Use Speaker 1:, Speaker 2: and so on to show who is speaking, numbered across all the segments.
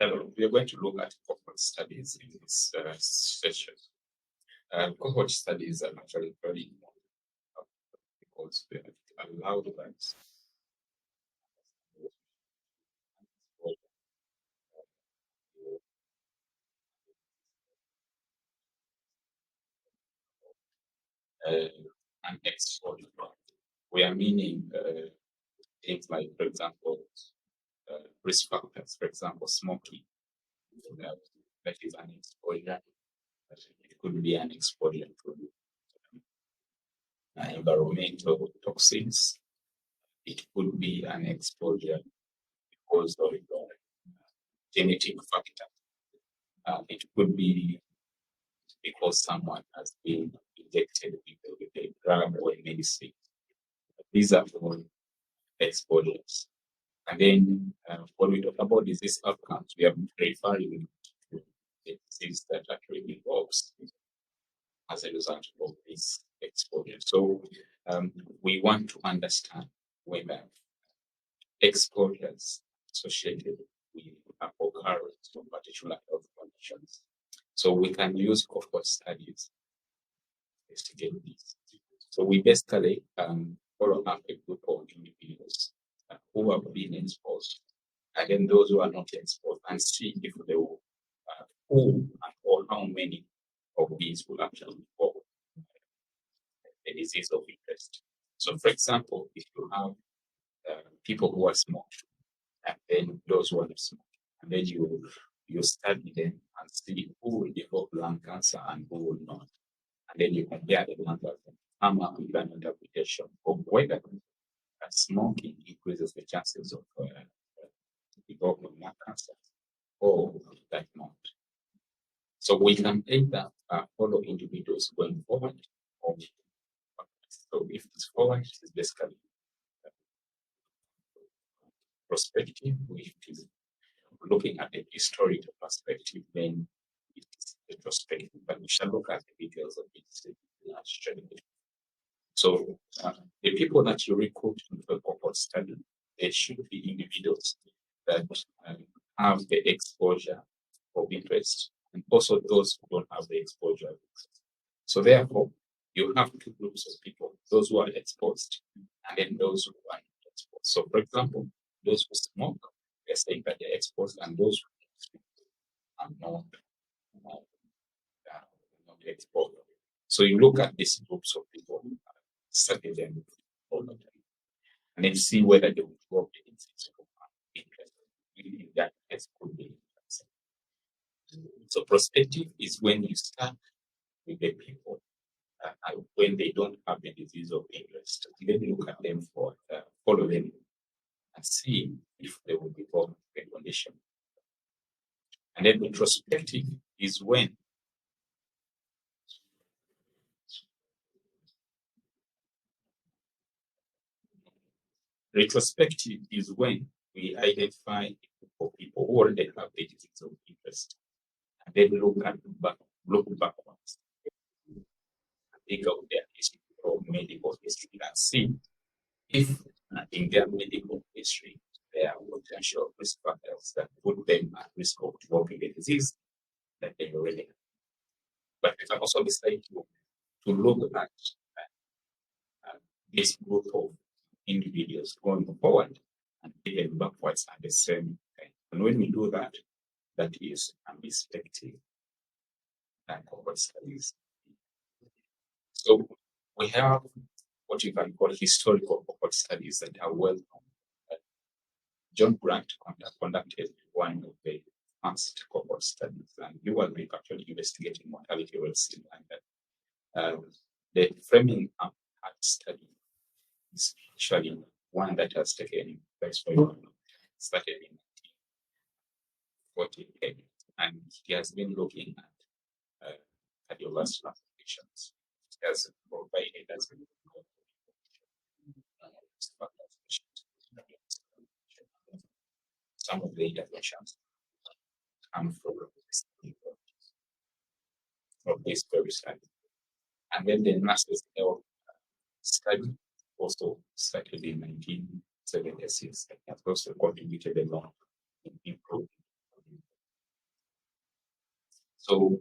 Speaker 1: Hello, we are going to look at cohort studies in this session. Cohort studies are actually very important because they allow us an exposure. We are meaning things like, for example, risk factors, for example, smoking. That is an exposure. It could be an exposure to environmental toxins. It could be an exposure because of genetic factor. It could be because someone has been injected with a drug or a medicine. These are all exposures. And then when we talk about disease outcomes, we are referring to the disease that actually involves as a result of this exposure. So we want to understand whether exposures associated with occurrence of particular health conditions. So we can use cohort studies to investigate this. So we basically follow up a group of individuals who have been exposed, and then those who are not exposed, and see if they will, who and or how many of these will actually involve a disease of interest. So, for example, if you have people who are smoked, and then those who are not smoked, and then you study them and see who will develop lung cancer and who will not, and then you compare the numbers and come up with an interpretation of whether smoking increases the chances of developing lung cancer or that not. So we can either follow individuals going forward, or so if it's forward, it's basically prospective. If it is looking at the historical perspective, then it is retrospective. But we shall look at the details of it strategy. So the people that you recruit into a cohort study, they should be individuals that have the exposure of interest, and also those who don't have the exposure of interest. So therefore, you have two groups of people: those who are exposed, and then those who are not exposed. So, for example, those who smoke, they're saying that they're exposed, and those who are not exposed. So you look at these groups of people, study them all the time, and then see whether they will drop the incidence of interest. In that case, could be. So prospective is when you start with the people when they don't have the disease of interest. Then look at them for follow them and see if they will develop the condition. And then retrospective is when we identify for people who already have the disease of interest, and then look backwards, take out their history or medical history and see if in their medical history there are potential risk factors that put them at risk of developing a disease that they already have. But we can also decide to look at this group of individuals going forward and take them backwards at the same time. And when we do that, that is respective cohort studies. So we have what you can call historical cohort studies that are well known. John Grant conducted one of the first cohort studies, and he was actually investigating mortality rates in London. The Framing Up study is actually one that has taken place for started in 1948, and he has been looking at cardiovascular conditions. He has provided us with some of the interventions come from this very study. And then the nurses health study also started in 1976 and has also contributed a lot in improving So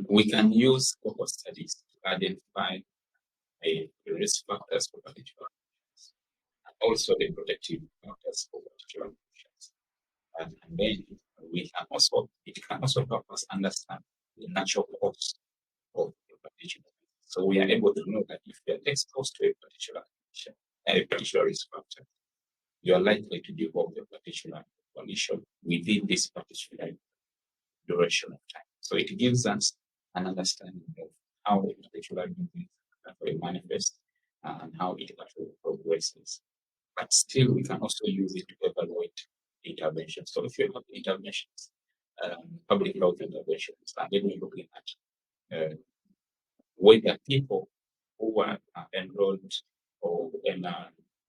Speaker 1: we can use cohort studies to identify risk factors for particular conditions, and also the protective factors for particular conditions. And then it can also help us understand the natural cause of a particular. So we are able to know that if you are exposed to a particular condition, a particular risk factor, you are likely to develop a particular condition within this particular duration of time. So it gives us an understanding of how a particular disease actually manifests and how it actually progresses. But still, we can also use it to evaluate interventions. So if you have interventions, public health interventions, and then we're looking at whether people who are enrolled or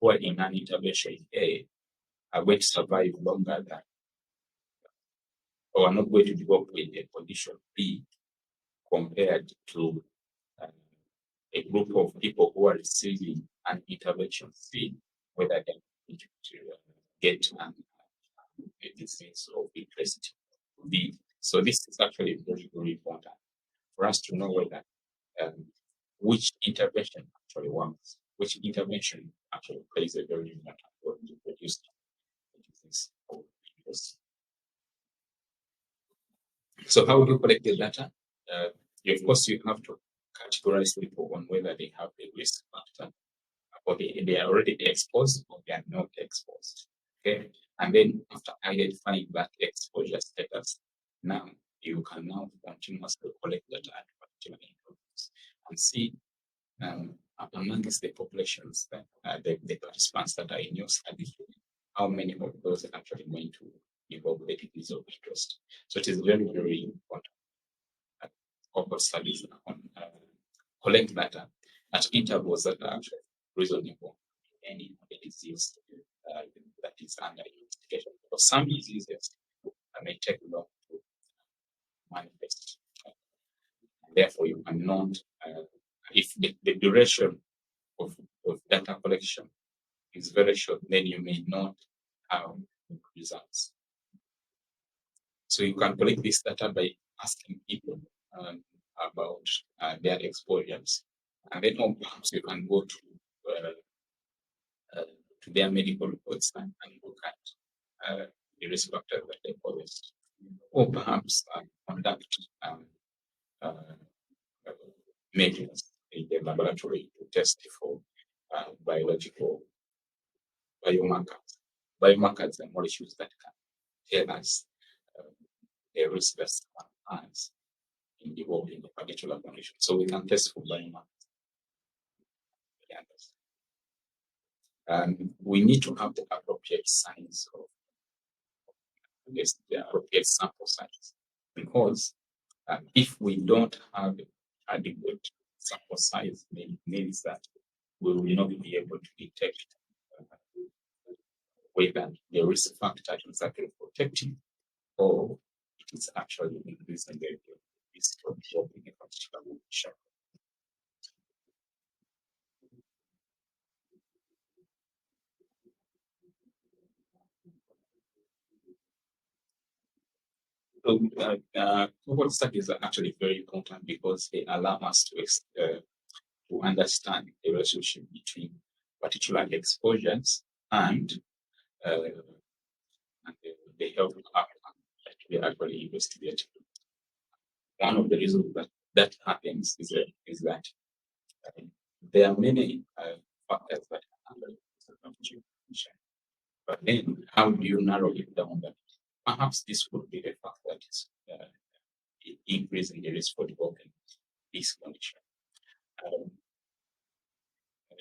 Speaker 1: who are in an intervention A are going to survive longer than, or are not going to develop with a condition B compared to uh, a group of people who are receiving an intervention C, whether they're going to get a disease of interest B. So this is actually very, very important for us to know whether um, which intervention actually works, which intervention actually plays a very important role to produce the disease of interest. So how do you collect the data? Of course, you have to categorize people on whether they have a risk factor, or they are already exposed or they are not exposed. Okay, and then after identifying that exposure status, now you can now continuously collect data at particular intervals and see amongst the populations that the participants that are in your study, how many of those are actually going to develop the disease of interest. So it is very, very important. Cohort studies on collect data at intervals that are actually reasonable in any disease that is under investigation. For some diseases, may take long to manifest. Therefore, you cannot, if the duration of data collection is very short, then you may not have results. So you can collect this data by asking people about their exposures, and then perhaps you can go to their medical reports and look at the risk factors that they possess, or perhaps conduct measures in the laboratory to test for biological biomarkers. Biomarkers are molecules that can tell us the risk that someone has in developing a particular condition. So we can test for biomarkers. We need to have the appropriate size of the appropriate sample size, because if we don't have adequate sample size, it means that we will not be able to detect whether the risk factor is actually protective or it is actually increasing the risk of developing a particular condition. So, cohort studies are actually very important because they allow us to understand the relationship between particular exposures and the health outcome that we actually investigate. One of the reasons that happens is that there are many factors that can handle condition. But then, how do you narrow it down? That perhaps this would be the fact that is increasing the risk for developing this condition.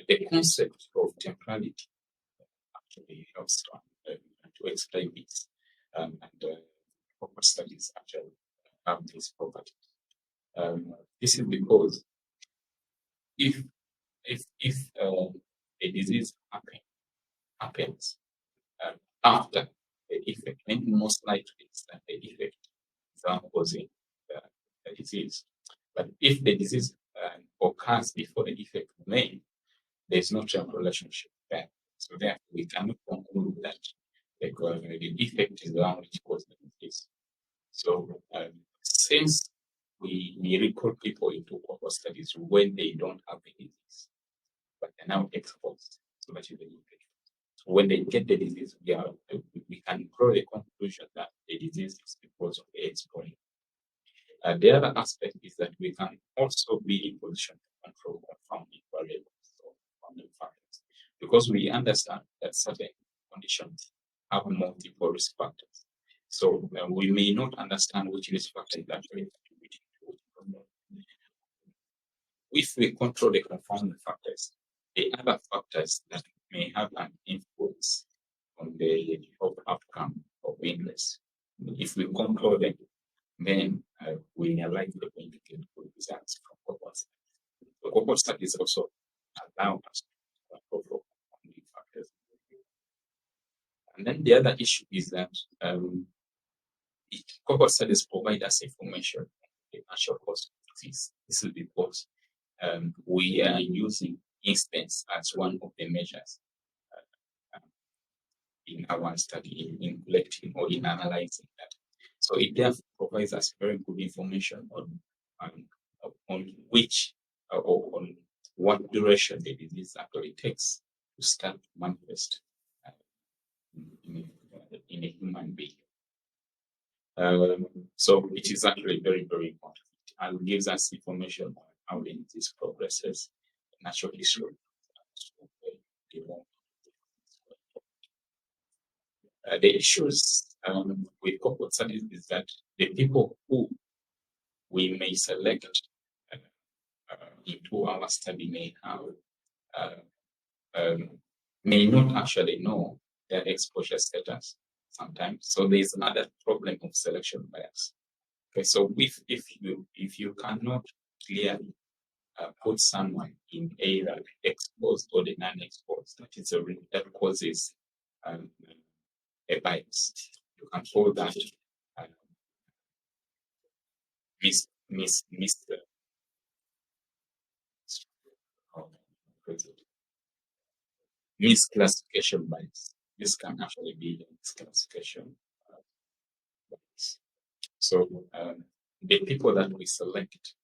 Speaker 1: The concept of temporality actually helps to explain this, and cohort studies actually have this property. This is because if a disease happens after the effect, then most likely it's that the effect is causing the disease. But if the disease occurs before the effect remains, there's no temporal relationship there. So therefore, we cannot conclude that the effect is the one which causes the disease. So since we recruit people into cohort studies when they don't have the disease, but they're now exposed to much of the infection. So when they get the disease, we can draw the conclusion that the disease is because of the exposure. The other aspect is that we can also be in position to control confounding variables or confounding factors, because we understand that certain conditions have multiple risk factors. So we may not understand which risk factor is actually contributing to which problem. If we control the confounding factors, the other factors that may have an influence on the health outcome of illness, if we control them, then we are likely going to get good results from cohort studies. The cohort studies also allow us to control confounding factors. And then the other issue is that cohort studies provide us information on the natural cause of disease. This is because we are using instance as one of the measures in our study, in collecting or in analyzing that. So it therefore provides us very good information on which or on what duration the disease actually takes to start to manifest in a human being. So it is actually very, very important. And gives us information on how the disease progresses, natural history. The issues with cohort studies is that the people who we may select into our study may have may not actually know their exposure status sometimes. So there's another problem of selection bias. Okay, so if you cannot clearly put someone in either exposed or the non-exposed, that causes a bias. You can call that misclassification bias. This can actually be a misclassification bias. So the people that we select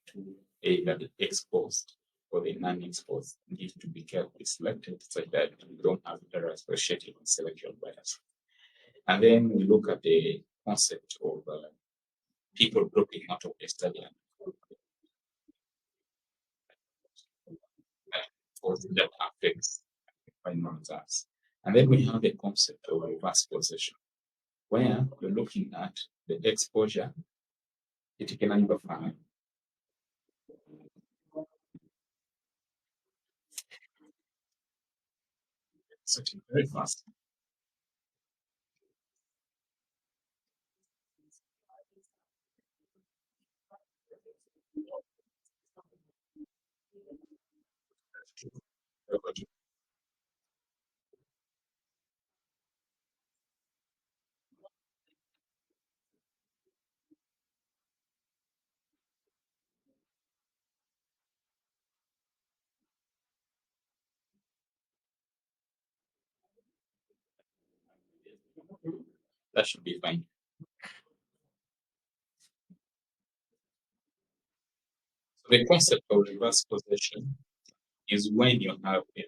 Speaker 1: to either the exposed or the non-exposed need to be carefully selected so that we don't have errors associated with selection bias. And then we look at the concept of people dropping out of the study that affects final results. And then we have the concept of reverse causation, where we're looking at the exposure, critical number 5, such very fast. That should be fine. So the concept of reverse causation is when you have a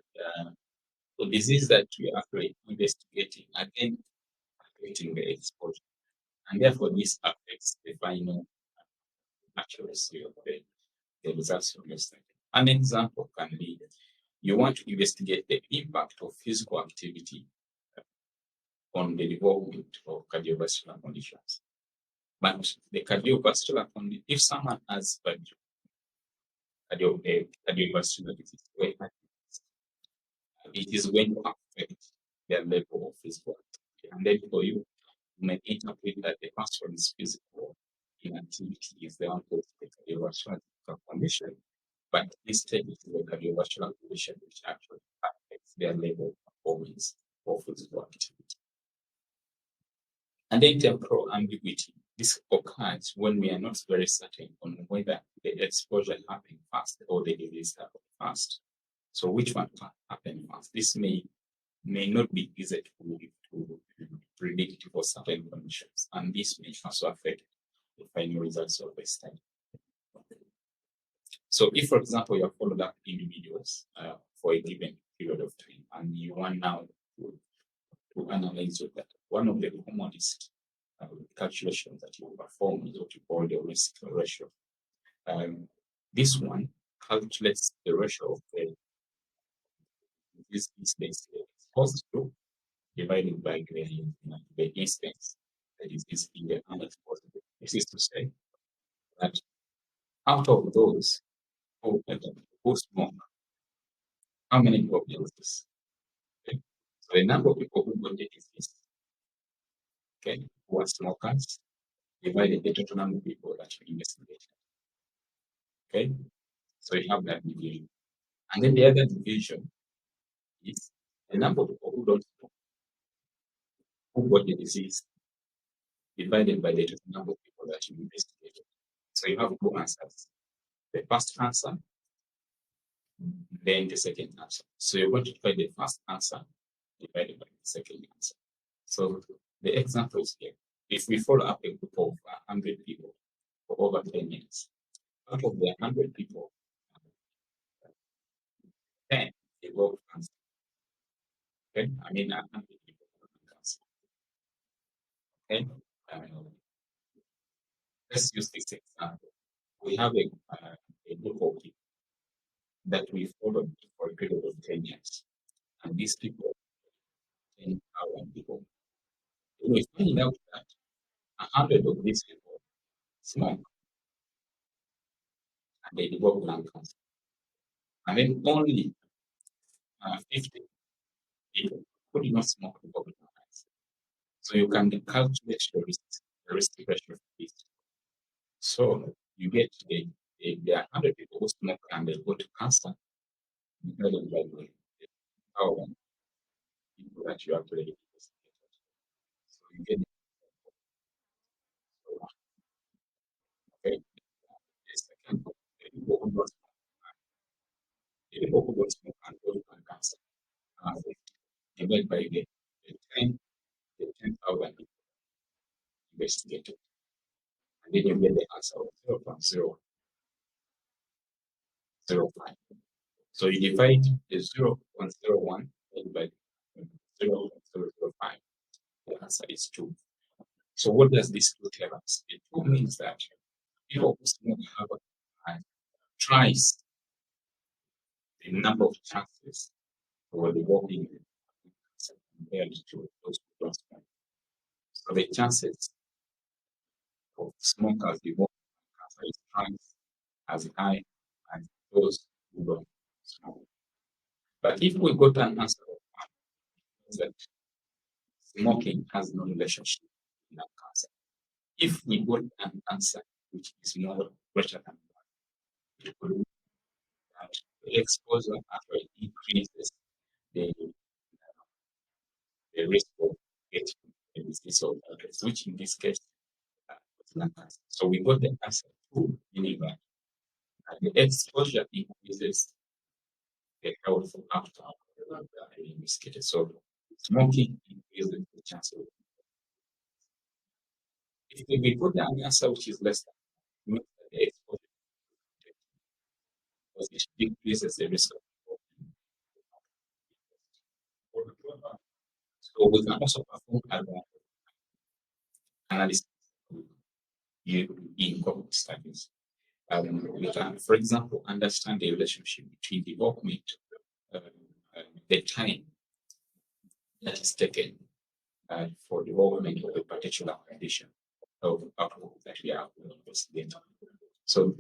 Speaker 1: disease that you are actually investigating again affecting the exposure, and therefore this affects the final accuracy of the results of your study. An example can be you want to investigate the impact of physical activity on the development of cardiovascular conditions. But the cardiovascular condition, if someone has cardiovascular disease, it is going to affect their level of physical activity. And then for you, you may interpret that the person's physical inactivity is the one with the cardiovascular condition, but instead it is the cardiovascular condition which actually affects their level of performance of physical activity. And then temporal ambiguity. This occurs when we are not very certain on whether the exposure happened fast or the disease happened fast. So which one happened fast? This may not be easy to predict for certain conditions, and this may also affect the final results of the study. So if, for example, you have followed up individuals for a given period of time, and you want now to analyze your data, one of the commonest calculations that you perform is what you call the risk ratio. This one calculates the ratio of this exposed to divided by the instance that is in the unexposed. This is to say that out of those who smoke, how many people get this? Okay. So the number of people who got the disease, okay, who are smokers, divided the total number of people that you investigated. Okay, so you have that division. And then the other division is the number of people who don't smoke, who got the disease, divided by the total number of people that you investigated. So you have two answers. The first answer, then the second answer. So you're going to try the first answer divided by the second answer. So the example is here. If we follow up a group of 100 people for over 10 minutes, out of the 100 people, 10 develop cancer. Okay, I mean 100 people develop cancer. Okay, let's use this example. We have a group of people that we followed for a period of 10 years, and these people, 10,000 people, we find out that 100 of these people smoke and they develop lung cancer, and then only 50 people who do not smoke develop lung cancer. So you can calculate the risk ratio for this. So you get there are 100 people who smoke and they go to cancer, divided by the people that you actually investigated. So you get okay. The second, the people who don't smoke, the people who don't smoke and go to cancer, divided by the 10,000 people investigated, and then you get the answer of 0.005. So you divide the 0.01 by 0.005. The answer is 2. So what does this 2 tell us? It 2 means that people who smoke have twice the number of chances for developing cancer compared to those who don't smoke. So the chances of smokers developing cancer is twice as high as those who don't smoke. But if we got an answer that smoking has no relationship with lung cancer, if we got an answer which is more greater than 1, it could mean that the exposure actually increases the risk of getting the disease of others, which in this case was lung cancer. So we got the answer 2, meaning that the exposure increases the health outcome investigated. So smoking increases the chance of. If we put an answer which is less than, means that the exposure because it decreases the risk of. So we can also perform analysis in cohort studies. We can, for example, understand the relationship between development, the time that is taken for development of a particular condition of that we are investigating. So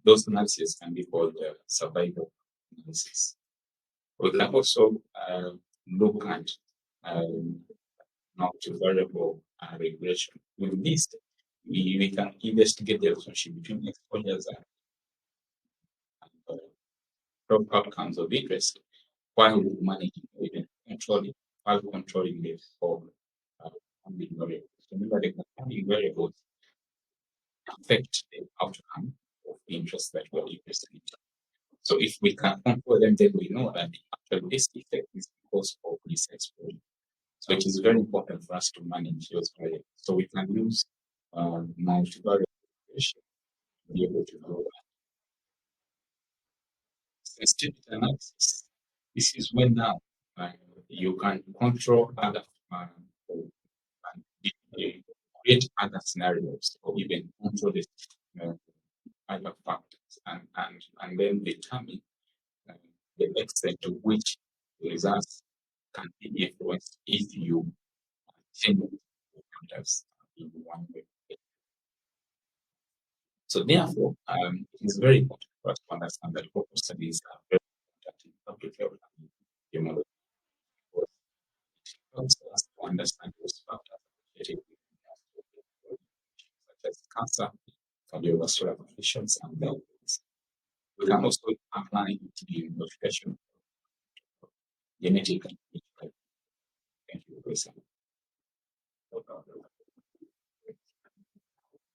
Speaker 1: those analyses can be called survival analysis. We can also look at multivariable regression. With this, we can investigate the relationship between exposures and outcomes of interest while managing even controlling the confounding variables. Remember, the confounding variables affect the outcome of interest that we're investigating. So if we can control them, then we know that actually this effect is because of this exposure. So it is very important for us to manage those variables. So we can use multivariate population to be able to grow sensitivity analysis. This is when now uh, you can control other and create other scenarios or even control the uh, other factors and then determine uh, the extent to which the results can be influenced if you change the factors in one way. So therefore, it is very important for us to understand that cohort studies are very important in public health and epidemiology because it helps us to understand those factors associated with such as cancer, cardiovascular conditions, and diabetes. We can also apply it to the modification of genetic